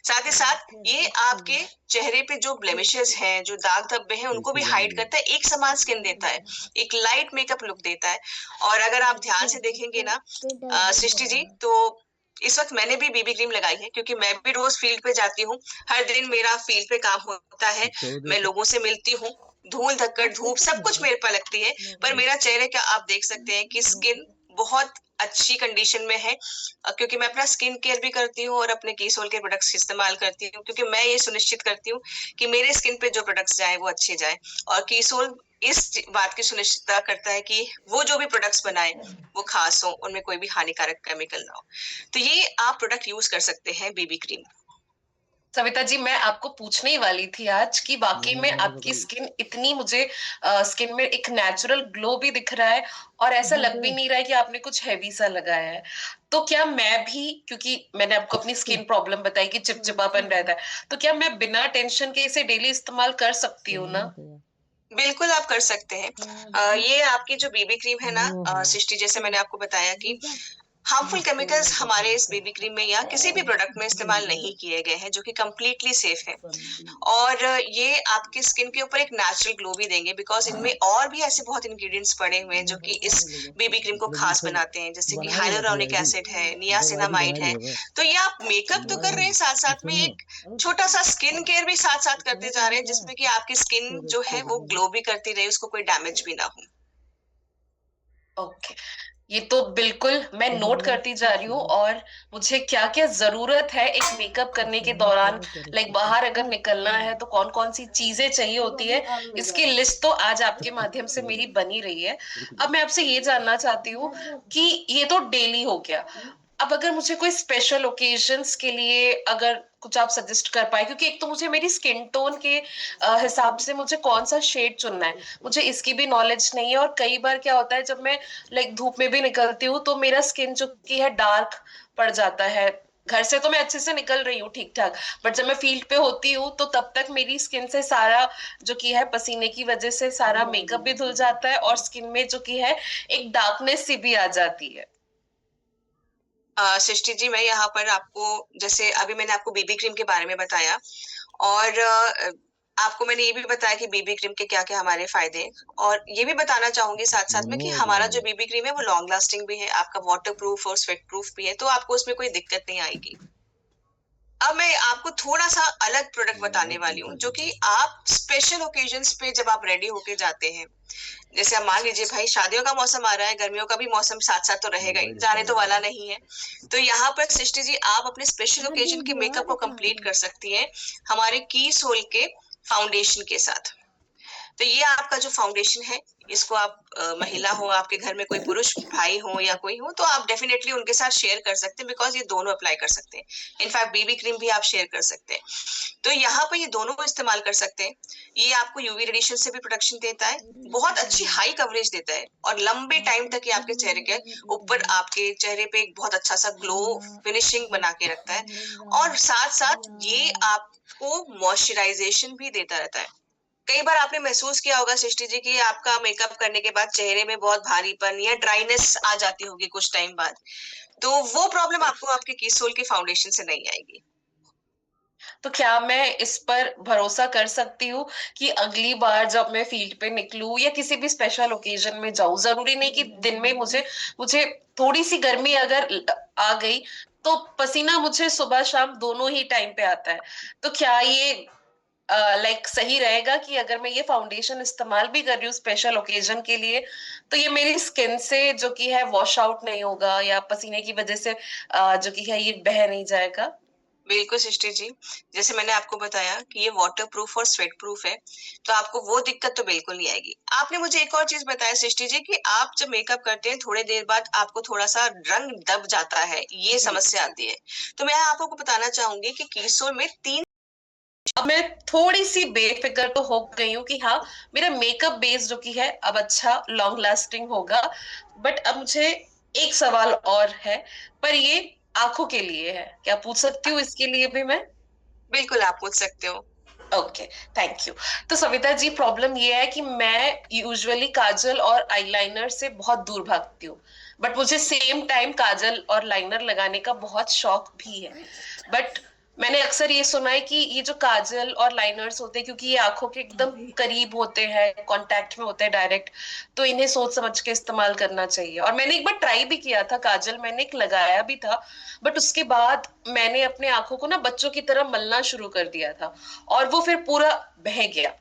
साथ ही साथ ये आपके चेहरे पे जो ब्लेमिशेस हैं, जो दाग धब्बे हैं, उनको भी हाइड करता है, एक समान स्किन देता है, एक लाइट मेकअप लुक देता है। और अगर आप ध्यान से देखेंगे ना सृष्टि जी, तो इस वक्त मैंने भी BB क्रीम लगाई है, क्योंकि मैं भी रोज फील्ड पे जाती हूँ, हर दिन मेरा फील्ड पे काम होता है, मैं लोगों से मिलती हूँ, धूल धक्कड़ धूप सब कुछ मेरे पर लगती है, पर मेरा चेहरे का आप देख सकते हैं कि स्किन बहुत अच्छी कंडीशन में है, क्योंकि मैं अपना स्किन केयर भी करती हूँ और अपने कीसोल के प्रोडक्ट्स इस्तेमाल करती हूँ, क्योंकि मैं ये सुनिश्चित करती हूँ कि मेरे स्किन पे जो प्रोडक्ट्स जाए वो अच्छे जाए, और कीसोल इस बात की सुनिश्चितता करता है कि वो जो भी प्रोडक्ट्स बनाए वो खास हो, उनमें कोई भी हानिकारक केमिकल ना हो। तो ये आप प्रोडक्ट यूज कर सकते हैं BB क्रीम। सविता जी, मैं आपको पूछने ही वाली थी आज कि वाकई में आपकी स्किन इतनी, मुझे स्किन में एक नेचुरल ग्लो भी दिख रहा है और ऐसा लग भी नहीं रहा है कि आपने कुछ हैवी सा लगाया है। तो क्या मैं भी, क्योंकि मैंने आपको अपनी स्किन प्रॉब्लम बताई कि चिपचिपापन रहता है, तो क्या मैं बिना टेंशन के इसे डेली इस्तेमाल कर सकती हूँ ना? बिल्कुल आप कर सकते हैं। ये आपकी जो BB क्रीम है ना सृष्टि, जैसे मैंने आपको बताया कि हार्मफुल केमिकल्स हमारे इस BB क्रीम में या किसी भी प्रोडक्ट में इस्तेमाल नहीं किए गए हैं, जो कि कंप्लीटली सेफ है, और ये आपकी स्किन के ऊपर एक नेचुरल ग्लो भी देंगे, बिकॉज इनमें और भी ऐसे बहुत इंग्रेडिएंट्स पड़े हुए हैं जो कि इस BB क्रीम को खास बनाते हैं, जैसे कि हाइलुरोनिक एसिड है, नियासिनामाइड है। तो ये आप मेकअप तो कर रहे हैं, साथ साथ में एक छोटा सा स्किन केयर भी साथ साथ करते जा रहे हैं, जिसमें कि आपकी स्किन जो है वो ग्लो भी करती रहे, उसको कोई डैमेज भी ना हो। ओके, ये तो बिल्कुल मैं नोट करती जा रही हूँ। और मुझे क्या क्या जरूरत है एक मेकअप करने के दौरान, लाइक बाहर अगर निकलना है तो कौन कौन सी चीजें चाहिए होती है, इसकी लिस्ट तो आज आपके माध्यम से मेरी बनी रही है। अब मैं आपसे ये जानना चाहती हूँ कि ये तो डेली हो गया, अब अगर मुझे कोई स्पेशल ओकेजन्स के लिए अगर कुछ आप सजेस्ट कर पाए, क्योंकि एक तो मुझे मेरी स्किन टोन के हिसाब से मुझे कौन सा शेड चुनना है, मुझे इसकी भी नॉलेज नहीं है। और कई बार क्या होता है, जब मैं लाइक धूप में भी निकलती हूँ तो मेरा स्किन जो की है डार्क पड़ जाता है। घर से तो मैं अच्छे से निकल रही हूँ ठीक ठाक, बट जब मैं फील्ड पे होती हूँ तो तब तक मेरी स्किन से सारा जो की है पसीने की वजह से सारा मेकअप भी धुल जाता है और स्किन में जो की है एक डार्कनेस सी भी आ जाती है। सृष्टि जी, मैं यहाँ पर आपको, जैसे अभी मैंने आपको BB क्रीम के बारे में बताया, और आपको मैंने ये भी बताया कि BB क्रीम के क्या क्या हमारे फायदे हैं, और ये भी बताना चाहूंगी साथ साथ में कि हमारा जो BB क्रीम है वो लॉन्ग लास्टिंग भी है, आपका वाटर प्रूफ और स्वेट प्रूफ भी है, तो आपको उसमें कोई दिक्कत नहीं आएगी। अब मैं आपको थोड़ा सा अलग प्रोडक्ट बताने वाली हूँ, जो कि आप स्पेशल ओकेजन्स पे जब आप रेडी होके जाते हैं, जैसे आप मान लीजिए भाई शादियों का मौसम आ रहा है, गर्मियों का भी मौसम साथ साथ तो रहेगा ही, जाने तो वाला नहीं है, तो यहाँ पर सृष्टि जी आप अपने स्पेशल ओकेजन के मेकअप को कंप्लीट कर सकती हैं हमारे की सोल के फाउंडेशन के साथ। तो ये आपका जो फाउंडेशन है, इसको आप महिला हो, आपके घर में कोई पुरुष भाई हो या कोई हो, तो आप डेफिनेटली उनके साथ शेयर कर सकते हैं, बिकॉज ये दोनों अप्लाई कर सकते हैं। इनफैक्ट BB क्रीम भी आप शेयर कर सकते हैं, तो यहाँ पर ये दोनों को इस्तेमाल कर सकते हैं। ये आपको UV रेडिएशन से भी प्रोटेक्शन देता है, बहुत अच्छी हाई कवरेज देता है, और लंबे टाइम तक ये आपके चेहरे के ऊपर, आपके चेहरे पे एक बहुत अच्छा सा ग्लो फिनिशिंग बना के रखता है, और साथ साथ ये आपको मॉइस्चराइजेशन भी देता रहता है। कई बार आपने महसूस किया होगा सृष्टि जी कि आपका मेकअप करने के बाद चेहरे में बहुत भारीपन या ड्राइनेस आ जाती होगी कुछ टाइम बाद, तो वो प्रॉब्लम आपको आपके की सोल के फाउंडेशन से नहीं आएगी। तो क्या मैं इस पर भरोसा कर सकती हूँ कि अगली बार जब मैं फील्ड पे निकलूं या किसी भी स्पेशल ओकेजन में जाऊं, जरूरी नहीं कि दिन में मुझे मुझे थोड़ी सी गर्मी अगर आ गई तो पसीना मुझे सुबह शाम दोनों ही टाइम पे आता है, तो क्या ये लाइक सही रहेगा कि अगर मैं ये फाउंडेशन इस्तेमाल भी कर रही हूँ स्पेशल ओकेजन के लिए, तो ये मेरी स्किन से जो कि है वॉश आउट नहीं होगा या पसीने की वजह से जो कि है ये बह नहीं जाएगा? बिल्कुल सृष्टि जी, जैसे मैंने आपको बताया कि ये वाटर प्रूफ और स्वेट प्रूफ है, तो आपको वो दिक्कत तो बिल्कुल नहीं आएगी। आपने मुझे एक और चीज बताया सृष्टि जी कि आप जब मेकअप करते हैं थोड़ी देर बाद आपको थोड़ा सा रंग दब जाता है, ये समस्या आती है, तो मैं आपको बताना चाहूंगी कि कीसोल में 3। अब मैं थोड़ी सी बेफिक्र तो हो गई हूँ कि हाँ, मेरा मेकअप बेस जो की है अब अच्छा लॉन्ग लास्टिंग होगा, बट अब मुझे एक सवाल और है, पर ये आंखों के लिए है, क्या पूछ सकती हूँ इसके लिए भी मैं? बिल्कुल आप पूछ सकते हो। Okay, thank you. तो सविता जी, प्रॉब्लम ये है कि मैं यूजुअली काजल और आईलाइनर से बहुत दूर भागती हूँ, बट मुझे सेम टाइम काजल और लाइनर लगाने का बहुत शौक भी है। बट मैंने अक्सर ये सुना है कि ये जो काजल और लाइनर्स होते हैं, क्योंकि ये आंखों के एकदम करीब होते हैं, कांटेक्ट में होते हैं डायरेक्ट, तो इन्हें सोच समझ के इस्तेमाल करना चाहिए। और मैंने एक बार ट्राई भी किया था, काजल मैंने एक लगाया भी था, बट उसके बाद मैंने अपने आंखों को ना बच्चों की तरह मलना शुरू कर दिया था, और वो फिर पूरा बह गया,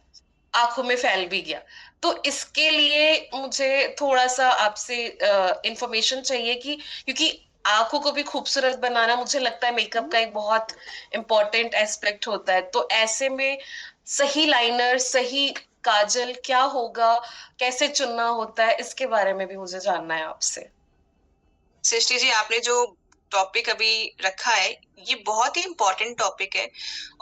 आंखों में फैल भी गया। तो इसके लिए मुझे थोड़ा सा आपसे इंफॉर्मेशन चाहिए कि, क्योंकि आंखों को भी खूबसूरत बनाना मुझे लगता है मेकअप का एक बहुत इम्पोर्टेंट एस्पेक्ट होता है। तो ऐसे में सही लाइनर, सही काजल क्या होगा, कैसे चुनना होता है, इसके बारे में भी मुझे जानना है आपसे। सृष्टि जी, आपने जो टॉपिक अभी रखा है ये बहुत ही इम्पोर्टेंट टॉपिक है,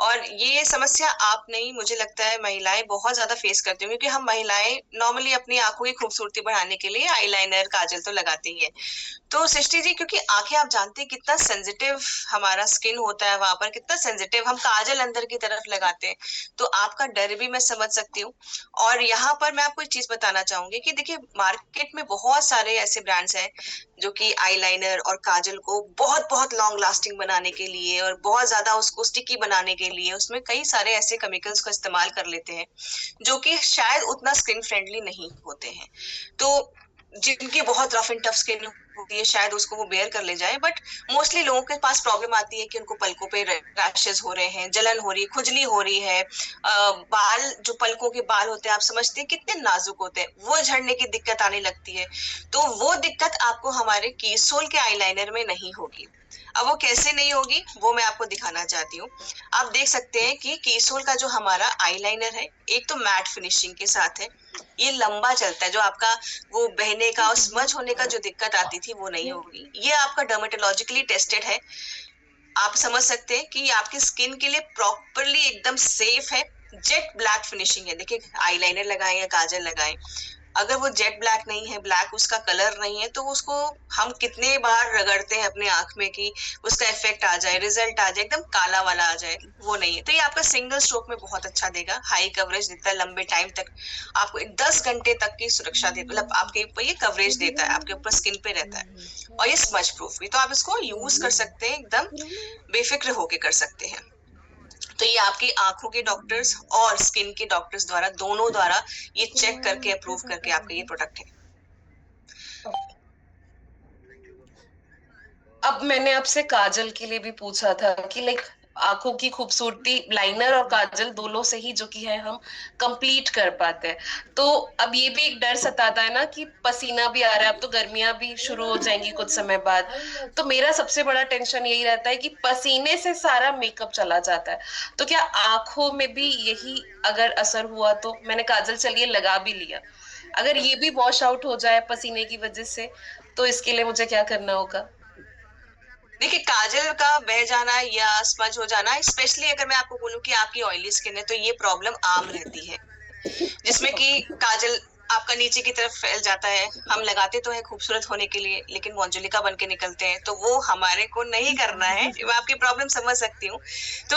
और ये समस्या आप नहीं, मुझे लगता है महिलाएं बहुत ज्यादा फेस करती हैं, क्योंकि हम महिलाएं नॉर्मली अपनी आंखों की खूबसूरती बढ़ाने के लिए आईलाइनर, काजल तो लगाती ही है। तो सृष्टि जी, क्योंकि आंखें आप जानते हैं कितना सेंसिटिव हमारा स्किन होता है, वहां पर कितना सेंसिटिव, हम काजल अंदर की तरफ लगाते हैं, तो आपका डर भी मैं समझ सकती हूँ। और यहाँ पर मैं आपको एक चीज बताना चाहूंगी कि देखिए, मार्केट में बहुत सारे ऐसे ब्रांड्स हैं जो कि आईलाइनर और काजल को बहुत बहुत लॉन्ग लास्टिंग बनाने के लिए और बहुत ज्यादा उसको स्टिकी बनाने के लिए उसमें कई सारे ऐसे केमिकल्स का इस्तेमाल कर लेते हैं जो कि शायद उतना स्किन फ्रेंडली नहीं होते हैं। तो जिनकी बहुत रफ एंड टफ स्किन होती है शायद उसको वो बेयर कर ले जाए, बट मोस्टली लोगों के पास प्रॉब्लम आती है कि उनको पलकों पे रैशेस हो रहे हैं, जलन हो रही है, खुजली हो रही है, बाल, जो पलकों के बाल होते हैं आप समझते हैं कितने नाजुक होते हैं, वो झड़ने की दिक्कत आने लगती है। तो वो दिक्कत आपको हमारे कीसोल के आईलाइनर में नहीं होगी। अब वो कैसे नहीं होगी वो मैं आपको दिखाना चाहती हूँ। आप देख सकते हैं कि कीसोल का जो हमारा आईलाइनर है, एक तो मैट फिनिशिंग के साथ है, ये लंबा चलता है, जो आपका वो बहने का और स्मज होने का जो दिक्कत आती थी वो नहीं होगी। ये आपका डर्मेटोलॉजिकली टेस्टेड है, आप समझ सकते हैं कि ये आपकी स्किन के लिए प्रॉपरली एकदम सेफ है। जेट ब्लैक फिनिशिंग है, देखिए आईलाइनर लगाएं या काजल लगाएं, अगर वो जेट ब्लैक नहीं है, ब्लैक उसका कलर नहीं है, तो उसको हम कितने बार रगड़ते हैं अपने आंख में कि उसका इफेक्ट आ जाए, रिजल्ट आ जाए, एकदम काला वाला आ जाए, वो नहीं है। तो ये आपका सिंगल स्ट्रोक में बहुत अच्छा देगा, हाई कवरेज देता है, लंबे टाइम तक आपको 10 घंटे तक की सुरक्षा देता, मतलब आपके ऊपर ये कवरेज देता है, आपके ऊपर स्किन पे रहता है, और ये स्मज प्रूफ भी, तो आप इसको यूज कर सकते हैं, एकदम बेफिक्र होके कर सकते हैं। तो ये आपकी आंखों के डॉक्टर्स और स्किन के डॉक्टर्स द्वारा, दोनों द्वारा ये चेक करके अप्रूव करके आपका ये प्रोडक्ट है। अब मैंने आपसे काजल के लिए भी पूछा था कि लाइक आंखों की खूबसूरती लाइनर और काजल दोनों से ही जो कि है हम कंप्लीट कर पाते हैं। तो अब ये भी एक डर सताता है ना कि पसीना भी आ रहा है, अब तो गर्मियां भी शुरू हो जाएंगी कुछ समय बाद, तो मेरा सबसे बड़ा टेंशन यही रहता है कि पसीने से सारा मेकअप चला जाता है। तो क्या आंखों में भी यही अगर असर हुआ, तो मैंने काजल चलिए लगा भी लिया, अगर ये भी वॉश आउट हो जाए पसीने की वजह से, तो इसके लिए मुझे क्या करना होगा? देखिए, काजल का बह जाना या स्मज हो जाना, स्पेशली अगर मैं आपको बोलूं कि आपकी ऑयली स्किन है, तो ये प्रॉब्लम आम रहती है, जिसमें कि काजल आपका नीचे की तरफ फैल जाता है। हम लगाते तो है खूबसूरत होने के लिए, लेकिन मंजुलिका बन के निकलते हैं, तो वो हमारे को नहीं करना है। मैं आपकी प्रॉब्लम समझ सकती हूँ। तो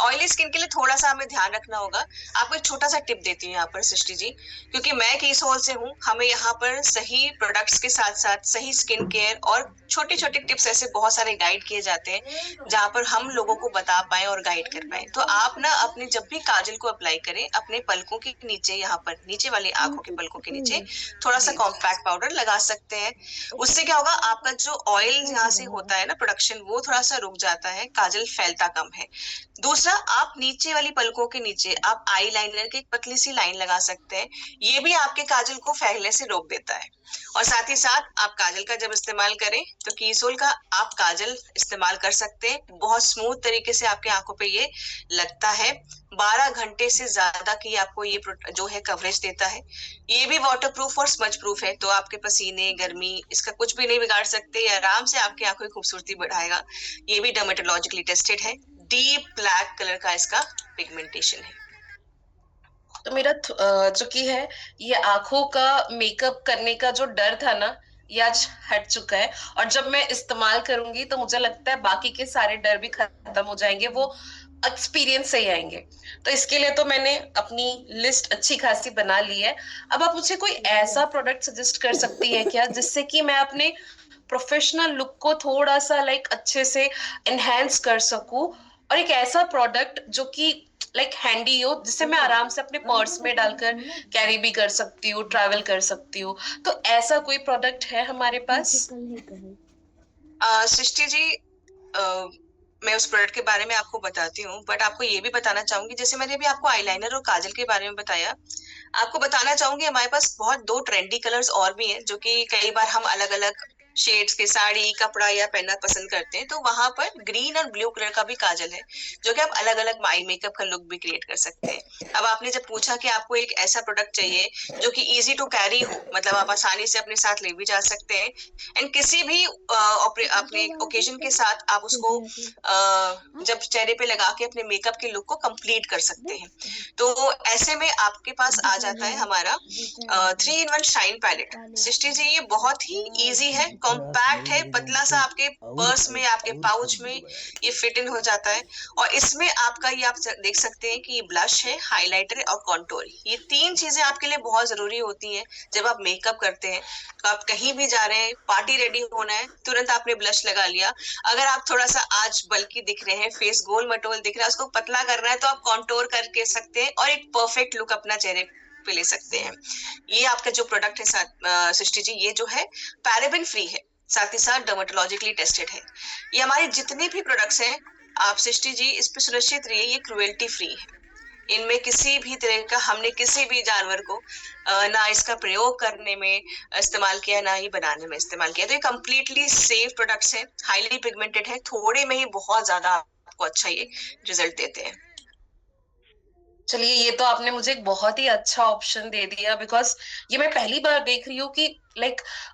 ऑयली स्किन के लिए थोड़ा सा हमें ध्यान रखना होगा। आपको एक छोटा सा टिप देती हूँ यहाँ पर सृष्टि जी, क्योंकि मैं कीसोल से हूँ, हमें यहाँ पर सही प्रोडक्ट्स के साथ साथ सही स्किन केयर और छोटे छोटे टिप्स ऐसे बहुत सारे गाइड किए जाते हैं जहाँ पर हम लोगों को बता पाए और गाइड कर पाए। तो आप ना अपने जब भी काजल को अप्लाई करें, अपने पलकों के नीचे, यहाँ पर नीचे वाली आंखों के पलकों के नीचे थोड़ा सा कॉम्पैक्ट पाउडर लगा सकते हैं। उससे क्या होगा, आपका जो ऑयल यहाँ से होता है ना प्रोडक्शन, वो थोड़ा सा रुक जाता है, काजल फैलता कम है। दूसरा, आप नीचे वाली पलकों के नीचे आप आई लाइनर की एक पतली सी लाइन लगा सकते हैं, ये भी आपके काजल को फैलने से रोक देता है। और साथ ही साथ आप काजल का जब इस्तेमाल करें तो कीसोल का आप काजल इस्तेमाल कर सकते हैं, बहुत स्मूथ तरीके से आपके आंखों पे ये लगता है। 12 घंटे से ज्यादा की आपको ये जो है कवरेज देता है। ये भी वाटर प्रूफ और स्मज प्रूफ है, तो आपके पसीने, गर्मी, इसका कुछ भी नहीं बिगाड़ सकते, ये आराम से आपकी आंखों की खूबसूरती बढ़ाएगा। ये भी डर्मेटोलॉजिकली टेस्टेड है, डीप ब्लैक कलर का इसका पिगमेंटेशन है। तो मेरा जो कि है ये आंखों का मेकअप करने का जो डर था ना, ये आज हट चुका है, और जब मैं इस्तेमाल करूंगी तो मुझे लगता है बाकी के सारे डर भी खत्म हो जाएंगे, वो एक्सपीरियंस से ही आएंगे। तो इसके लिए तो मैंने अपनी लिस्ट अच्छी खासी बना ली है। अब आप मुझे कोई ऐसा प्रोडक्ट सजेस्ट कर सकती है क्या, जिससे कि मैं अपने प्रोफेशनल लुक को थोड़ा सा अच्छे से एनहेंस कर सकूं, और एक ऐसा प्रोडक्ट जो कि हैंडी हो, जिसे मैं आराम से अपने पर्स में डालकर कैरी भी कर सकती हूँ, ट्रैवल कर सकती हूँ। तो ऐसा कोई प्रोडक्ट है हमारे पास? सृष्टि जी, मैं उस प्रोडक्ट के बारे में आपको बताती हूँ, बट आपको ये भी बताना चाहूंगी, जैसे मैंने अभी आपको आईलाइनर और काजल के बारे में बताया, आपको बताना चाहूंगी हमारे पास बहुत 2 ट्रेंडी कलर्स और भी हैं, जो कि कई बार हम अलग अलग शेड्स के साड़ी कपड़ा या पहनना पसंद करते हैं। तो वहां पर ग्रीन और ब्लू कलर का भी काजल है, जो कि आप अलग अलग आई मेकअप का लुक भी क्रिएट कर सकते हैं। अब आपने जब पूछा कि आपको एक ऐसा प्रोडक्ट चाहिए जो कि इजी टू कैरी हो, मतलब आप आसानी से अपने साथ ले भी जा सकते हैं, एंड किसी भी अपने ओकेजन के साथ आप उसको जब चेहरे पे लगा के अपने मेकअप के लुक को कंप्लीट कर सकते हैं। तो ऐसे में आपके पास आ जाता है हमारा 3-in-1 shine palette. Srishti ji, ये बहुत ही इजी है, कॉम्पैक्ट है, पतला सा आपके पर्स में, आपके पाउच में ये फिट इन हो जाता है। और इसमें आपका ये आप देख सकते हैं कि ये ब्लश है, हाइलाइटर और कॉन्टूर, ये 3 चीजें आपके लिए बहुत जरूरी होती हैं जब आप मेकअप करते हैं। तो आप कहीं भी जा रहे हैं, पार्टी रेडी होना है, तुरंत आपने ब्लश लगा लिया। अगर आप थोड़ा सा आज बल्कि दिख रहे हैं, फेस गोल मटोल दिख रहा है, उसको पतला करना है, तो आप कॉन्टूर करके सकते हैं और एक परफेक्ट लुक अपना चेहरे पे ले सकते हैं। ये आपका जो प्रोडक्ट है सृष्टि जी, ये जो है पैराबेन फ्री है, साथ ही साथ डर्मेटोलॉजिकली टेस्टेड है। ये हमारे जितने भी प्रोडक्ट्स हैं, आप सृष्टि जी इस पे सुनिश्चित रहिए, ये क्रुएल्टी फ्री है। इनमें किसी भी तरह का हमने किसी भी जानवर को ना इसका प्रयोग करने में इस्तेमाल किया, ना ही बनाने में इस्तेमाल किया। तो ये कम्प्लीटली सेफ प्रोडक्ट्स हैं, हाईली पिगमेंटेड है, थोड़े में ही बहुत ज्यादा आपको अच्छा ये रिजल्ट देते हैं। चलिए, ये तो आपने मुझे एक बहुत ही अच्छा ऑप्शन दे दिया, बिकॉज ये मैं पहली बार देख रही हूँ कि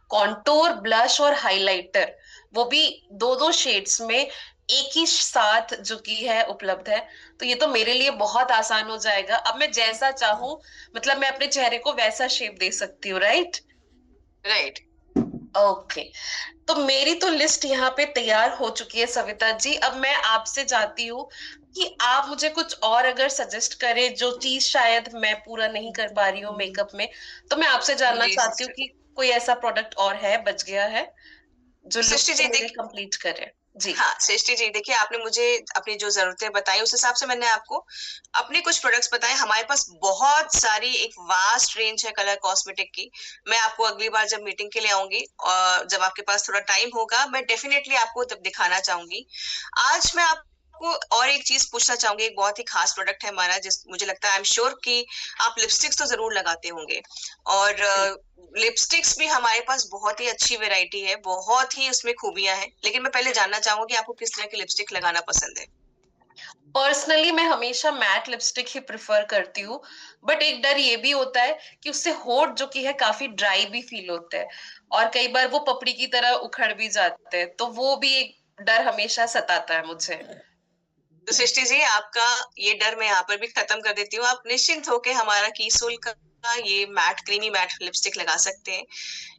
कॉन्टूर, ब्लश और हाइलाइटर, वो भी 2-2 शेड्स में एक ही साथ जो की है उपलब्ध है। तो ये तो मेरे लिए बहुत आसान हो जाएगा। अब मैं जैसा चाहूं, मतलब मैं अपने चेहरे को वैसा शेप दे सकती हूँ, राइट? राइट। ओके, तो मेरी तो लिस्ट यहाँ पे तैयार हो चुकी है सविता जी। अब मैं आपसे चाहती हूँ कि आप मुझे कुछ और अगर सजेस्ट करें, जो चीज शायद मैं पूरा नहीं कर पा रही हूँ मेकअप में। तो मैं आपसे जानना चाहती हूँ कि कोई ऐसा प्रोडक्ट और है, बच गया है, जो लुक कंप्लीट करे। जी हाँ सृष्टि जी, देखिए आपने मुझे अपनी जो जरूरतें बताई, उस हिसाब से मैंने आपको अपने कुछ प्रोडक्ट्स बताए। हमारे पास बहुत सारी एक वास्ट रेंज है कलर कॉस्मेटिक की। मैं आपको अगली बार जब मीटिंग के लिए आऊंगी और जब आपके पास थोड़ा टाइम होगा, मैं डेफिनेटली आपको तब दिखाना चाहूंगी। आज मैं आपको और एक चीज पूछना चाहूंगी, एक बहुत ही खास प्रोडक्ट है हमारा, जिस मुझे लगता है, आई एम श्योर कि आप लिपस्टिक्स तो जरूर लगाते होंगे, और लिपस्टिक्स भी हमारे पास बहुत ही अच्छी वैरायटी है, बहुत ही उसमें खूबियां हैं। लेकिन मैं पहले जानना चाहूंगी आपको किस तरह की लिपस्टिक लगाना पसंद है? पर्सनली मैं हमेशा मैट लिपस्टिक ही प्रेफर करती हूँ, बट एक डर ये भी होता है कि उससे होठ जो की है काफी ड्राई भी फील होता है, और कई बार वो पपड़ी की तरह उखड़ भी जाते हैं। तो वो भी एक डर हमेशा सताता है मुझे। तो सृष्टि जी, आपका ये डर मैं यहाँ पर भी खत्म कर देती हूँ। आप निश्चिंत होकर हमारा कीसोल का ये मैट, क्रीमी मैट लिपस्टिक लगा सकते हैं।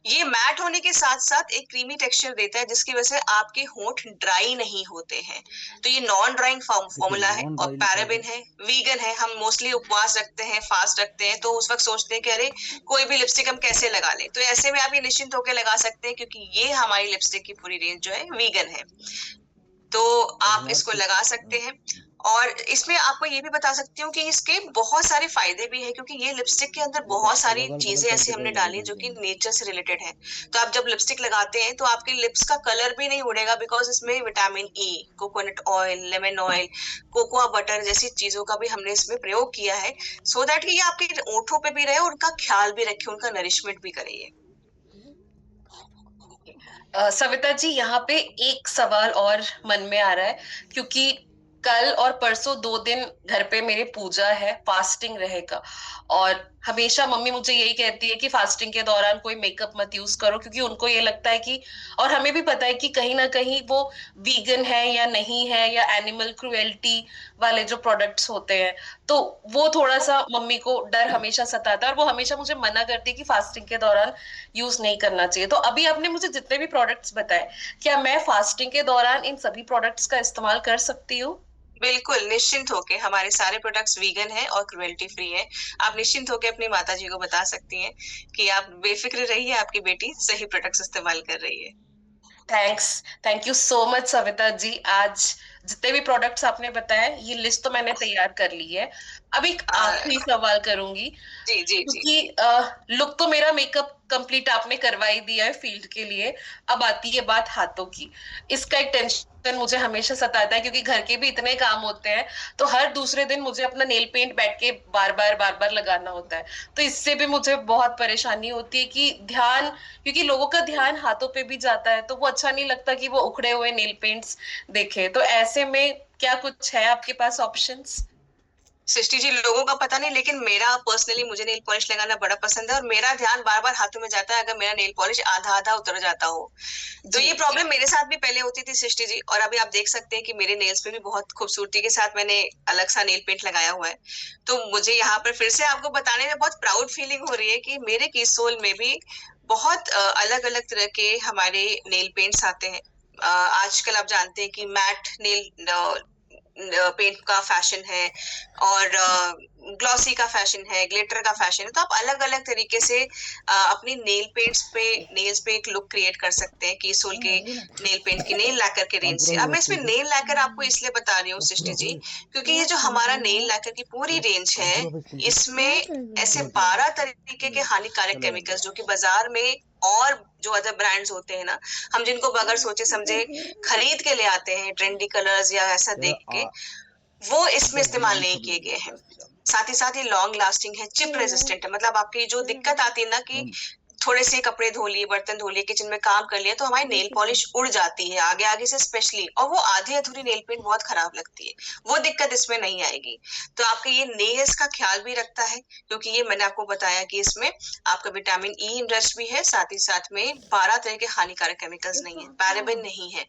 ये मैट होने के साथ साथ एक क्रीमी टेक्सचर देता है, जिसकी वजह से आपके होंठ ड्राई नहीं होते हैं। तो ये नॉन ड्राइंग फॉर्मूला है और पैराबेन है, वीगन है। हम मोस्टली उपवास रखते हैं, फास्ट रखते हैं, तो उस वक्त सोचते हैं कि अरे कोई भी लिपस्टिक हम कैसे लगा लें। तो ऐसे में आप ये निश्चिंत होकर लगा सकते हैं, क्योंकि ये हमारी लिपस्टिक की पूरी रेंज जो है वीगन है। तो आप इसको लगा सकते हैं। और इसमें आपको ये भी बता सकती हूँ कि इसके बहुत सारे फायदे भी हैं, क्योंकि ये लिपस्टिक के अंदर बहुत सारी चीजें ऐसी हमने डाली जो कि नेचर से रिलेटेड है। तो आप जब लिपस्टिक लगाते हैं तो आपके लिप्स का कलर भी नहीं उड़ेगा, बिकॉज इसमें vitamin E, coconut oil, lemon oil, cocoa butter जैसी चीजों का भी हमने इसमें प्रयोग किया है, सो दैट कि ये आपके ओठों पे भी रहे और उनका ख्याल भी रखे, उनका नरिशमेंट भी करे। सविता जी, यहाँ पे एक सवाल और मन में आ रहा है, क्योंकि कल और परसों 2 दिन घर पे मेरे पूजा है, फास्टिंग रहेगा, और हमेशा मम्मी मुझे यही कहती है कि फास्टिंग के दौरान कोई मेकअप मत यूज करो, क्योंकि उनको ये लगता है कि, और हमें भी पता है कि कहीं ना कहीं वो वीगन है या नहीं है, या एनिमल क्रुएल्टी वाले जो प्रोडक्ट्स होते हैं, तो वो थोड़ा सा मम्मी को डर हमेशा सताता है, और वो हमेशा मुझे मना करती है कि फास्टिंग के दौरान यूज नहीं करना चाहिए। तो अभी आपने मुझे जितने भी प्रोडक्ट्स बताए, क्या मैं फास्टिंग के दौरान इन सभी प्रोडक्ट्स का इस्तेमाल कर सकती हूँ? बिल्कुल निश्चिंत होके, हमारे सारे प्रोडक्ट्स वीगन हैं और क्रुएल्टी फ्री है। आप निश्चिंत होके अपनी माता जी को बता सकती हैं कि आप बेफिक्र रहिए, आपकी बेटी सही प्रोडक्ट्स इस्तेमाल कर रही है। Thank you so much Savita ji. आज जितने भी प्रोडक्ट्स आपने बताए, ये लिस्ट तो मैंने तैयार कर ली है। अब एक आखिरी सवाल करूंगी, जी जी जी। क्योंकि लुक तो मेरा मेकअप कंप्लीट आपने करवा ही दिया है फील्ड के लिए, अब आती है बात हाथों की। इसका एक टेंशन मुझे हमेशा सताता है, क्योंकि घर के भी इतने काम होते हैं, तो हर दूसरे दिन मुझे अपना नेल पेंट बैठ के बार बार लगाना होता है। तो इससे भी मुझे बहुत परेशानी होती है कि ध्यान, क्योंकि लोगों का ध्यान हाथों पे भी जाता है, तो वो अच्छा नहीं लगता कि वो उखड़े हुए नेल पेंट्स देखे। तो ऐसे में क्या कुछ है आपके पास ऑप्शंस? सृष्टि जी, लोगों का पता नहीं, लेकिन मेरा पर्सनली, मुझे नेल पॉलिश लगाना बड़ा पसंद है और मेरा ध्यान बार बार हाथों में जाता है अगर मेरा नेल पॉलिश आधा आधा उतर जाता हो। तो ये प्रॉब्लम मेरे साथ भी पहले होती थी सृष्टि जी, और अभी आप देख सकते हैं कि मेरे नेल्स पे भी बहुत खूबसूरती के साथ मैंने अलग सा नेल पेंट लगाया हुआ है। तो मुझे यहाँ पर फिर से आपको बताने में बहुत प्राउड फीलिंग हो रही है कि मेरे कीसोल में भी बहुत अलग अलग तरह के हमारे नेल पेंट्स आते हैं। आजकल आप जानते हैं कि मैट नेल पेंट का फैशन है, और ग्लॉसी का फैशन है, ग्लिटर का फैशन है। तो आप अलग अलग तरीके से अपनी नेल्स पे एक लुक क्रिएट कर सकते हैं कीसोल के नेल पेंट की, नेल लैकर के रेंज से। अब मैं इसमें नेल लैकर आपको इसलिए बता रही हूँ सृष्टि जी, क्योंकि ये जो हमारा नेल लैकर की पूरी रेंज है, इसमें ऐसे 12 तरीके के हानिकारक केमिकल्स जो कि बाजार में और जो अदर ब्रांड्स होते हैं ना, हम जिनको बगैर सोचे समझे खरीद के ले आते हैं ट्रेंडी कलर्स या ऐसा देख के, वो इसमें इस्तेमाल नहीं किए गए हैं। साथ ही साथ ये लॉन्ग लास्टिंग है, चिप रेजिस्टेंट है। मतलब आपकी जो दिक्कत आती है ना कि थोड़े से कपड़े धो लिए, बर्तन धो लिए, किचन में काम कर लिया, तो हमारी नेल पॉलिश उड़ जाती है आगे आगे से स्पेशली, और वो आधी अधूरी नेल पेंट बहुत खराब लगती है। वो दिक्कत इसमें नहीं आएगी। तो आपके ये नेल्स का ख्याल भी रखता है, क्योंकि ये मैंने आपको बताया कि इसमें आपका विटामिन ई इनरिच्ड भी है, साथ ही साथ में 12 तरह के हानिकारक केमिकल्स नहीं है, पैराबेन नहीं है,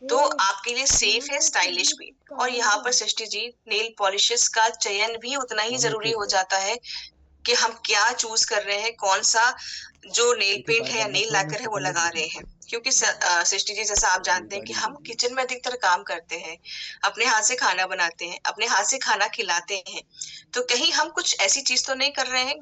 तो आपके लिए सेफ है, स्टाइलिश भी। और यहाँ पर सृष्टि जी, नेल पॉलिशेस का चयन भी उतना ही जरूरी हो जाता है कि हम क्या चूज कर रहे हैं, कौन सा जो नेल पेंट है या नेल लैकर है वो लगा रहे हैं। क्योंकि सृष्टि जी, जैसा आप जानते हैं कि हम किचन में अधिकतर काम करते हैं, अपने हाथ से खाना बनाते हैं, अपने हाथ से खाना खिलाते हैं, तो कहीं हम कुछ ऐसी चीज तो नहीं कर रहे हैं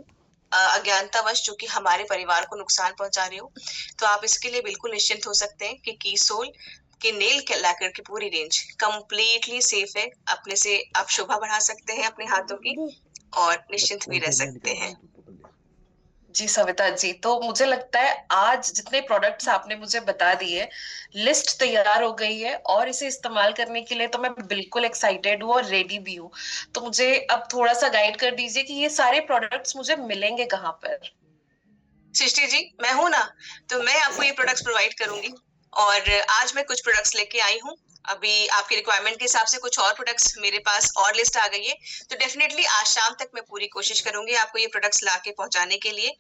अज्ञानतावश जो कि हमारे परिवार को नुकसान पहुंचा रही हो। तो आप इसके लिए बिल्कुल निश्चिंत हो सकते हैं कि कीसोल कि नेल लैकर की पूरी रेंज कंप्लीटली सेफ है। अपने से आप शोभा बढ़ा सकते हैं अपने हाथों की, और निश्चिंत भी रह सकते हैं। जी सविता जी, तो मुझे लगता है आज जितने प्रोडक्ट्स आपने मुझे बता दिए, लिस्ट तैयार हो गई है, और इसे इस्तेमाल करने के लिए तो मैं बिल्कुल एक्साइटेड हूँ और रेडी भी हूँ। तो मुझे अब थोड़ा सा गाइड कर दीजिए कि ये सारे प्रोडक्ट्स मुझे मिलेंगे कहाँ पर? सृष्टि जी, मैं हूं ना, तो मैं आपको ये प्रोडक्ट्स प्रोवाइड करूंगी। और आज मैं कुछ प्रोडक्ट्स लेके आई हूँ। अभी आपकी रिक्वायरमेंट के हिसाब से कुछ और प्रोडक्ट्स मेरे पास और लिस्ट आ गई है, तो डेफिनेटली आज शाम तक मैं पूरी कोशिश करूंगी आपको ये प्रोडक्ट्स लाके पहुंचाने के लिए।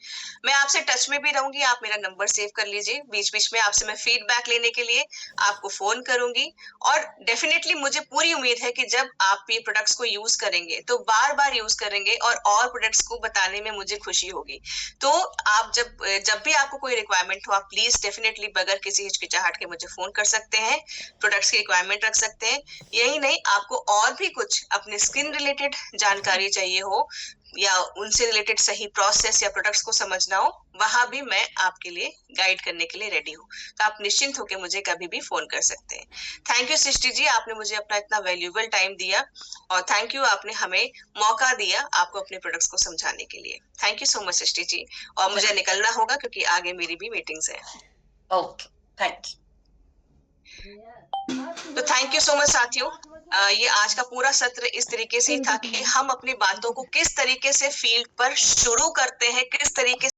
मैं आपसे टच में भी रहूंगी, आप मेरा नंबर सेव कर लीजिए। बीच बीच में आपसे मैं फीडबैक लेने के लिए आपको फोन करूंगी, और डेफिनेटली मुझे पूरी उम्मीद है कि जब आप ये प्रोडक्ट्स को यूज करेंगे तो बार बार यूज करेंगे, और प्रोडक्ट्स को बताने में मुझे खुशी होगी। तो आप जब भी आपको कोई रिक्वायरमेंट हो, आप प्लीज डेफिनेटली बगैर किसी हिचकिचाहट के मुझे फोन कर सकते हैं, प्रोडक्ट्स की रिक्वायरमेंट रख सकते हैं। यही नहीं, आपको और भी कुछ अपने स्किन रिलेटेड जानकारी चाहिए हो, या उनसे रिलेटेड सही प्रोसेस या प्रोडक्ट्स को समझना हो, वहां भी मैं आपके लिए गाइड करने के लिए रेडी हूँ। तो आप निश्चिंत होकर मुझे कभी भी फोन कर सकते हैं। थैंक यू सृष्टि जी, आपने मुझे अपना इतना वैल्यूएबल टाइम दिया, और थैंक यू, आपने हमें मौका दिया आपको अपने प्रोडक्ट्स को समझाने के लिए। Thank you so much Srishti ji, और मुझे निकलना होगा क्योंकि आगे मेरी भी मीटिंग्स है। Okay, thank you. तो थैंक यू सो मच साथियों। ये आज का पूरा सत्र इस तरीके से था कि हम अपनी बातों को किस तरीके से फील्ड पर शुरू करते हैं, किस तरीके